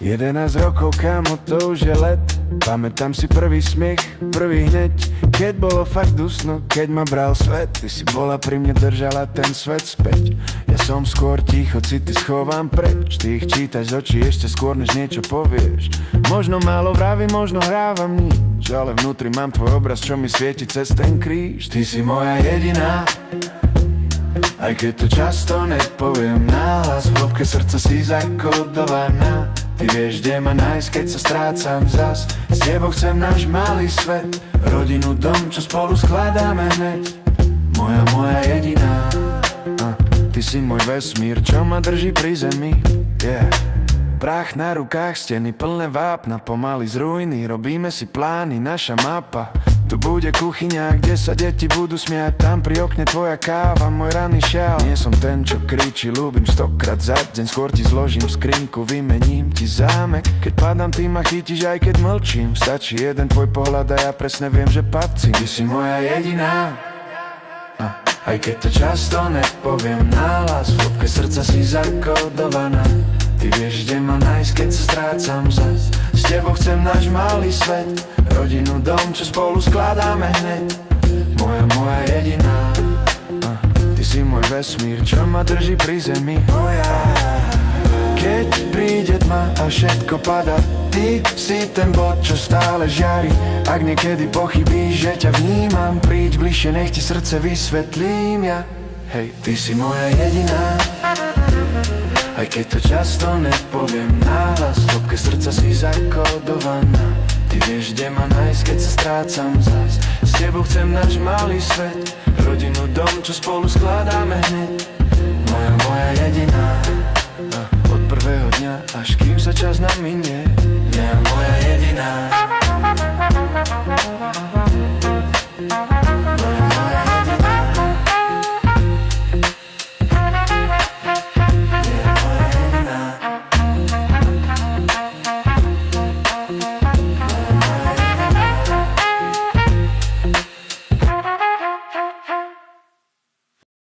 11 rokov, kámo, to už je let. Pamätám si prvý smiech, prvý hneď, keď bolo fakt dusno, keď ma bral svet. Ty si bola pri mne, držala ten svet späť. Ja som skôr ticho, city schovám preč. Ty ich čítaš z očí ešte skôr, než niečo povieš. Možno málo vravím, možno hrávam nič, ale vnútri mám tvoj obraz, čo mi svieti cez ten kríž. Ty si moja jediná, aj keď to často nepoviem nahlas. V hĺbke srdca si zakodovaná. Ty vieš, kde ma nájsť, keď sa strácam zas. S tebou chcem náš malý svet, rodinu, dom, čo spolu skladáme hneď. Moja jediná, ty si môj vesmír, čo ma drží pri zemi, yeah. Prach na rukách, steny plné vápna, pomaly z ruiny, robíme si plány, naša mapa. Tu bude kuchyňa, kde sa deti budú smiať. Tam pri okne tvoja káva, môj ranný šál. Nie som ten, čo kričí, ľúbim 100-krát za deň. Skôr ti zložím skrinku, vymením ti zámek. Keď padám, ty ma chytíš, aj keď mlčím. Stačí jeden tvoj pohľad a ja presne viem, že patrí. Ty si moja jediná, aj keď to často nepoviem nahlas. V hĺbke srdca si zakodovaná. Ty vieš, kde ma nájsť, keď sa strácam zas. S tebou chcem náš malý svet, rodinu, dom, čo spolu skladáme hneď. Moja jediná, ty si môj vesmír, čo ma drží pri zemi. Keď príde tma a všetko pada, ty si ten bod, čo stále žiari. Ak niekedy pochybíš, že ťa vnímam, príď bližšie, nech ti srdce vysvetlím ja. Hej, ty si moja jediná, aj keď to často nepoviem nahlas. V hĺbke srdca si zakodovaná. Ty vieš, kde ma nájsť, keď sa strácam zas. S tebou chcem náš malý svet, rodinu, dom, čo spolu skladáme hneď. Moja jediná, od prvého dňa, až kým sa čas nám minie.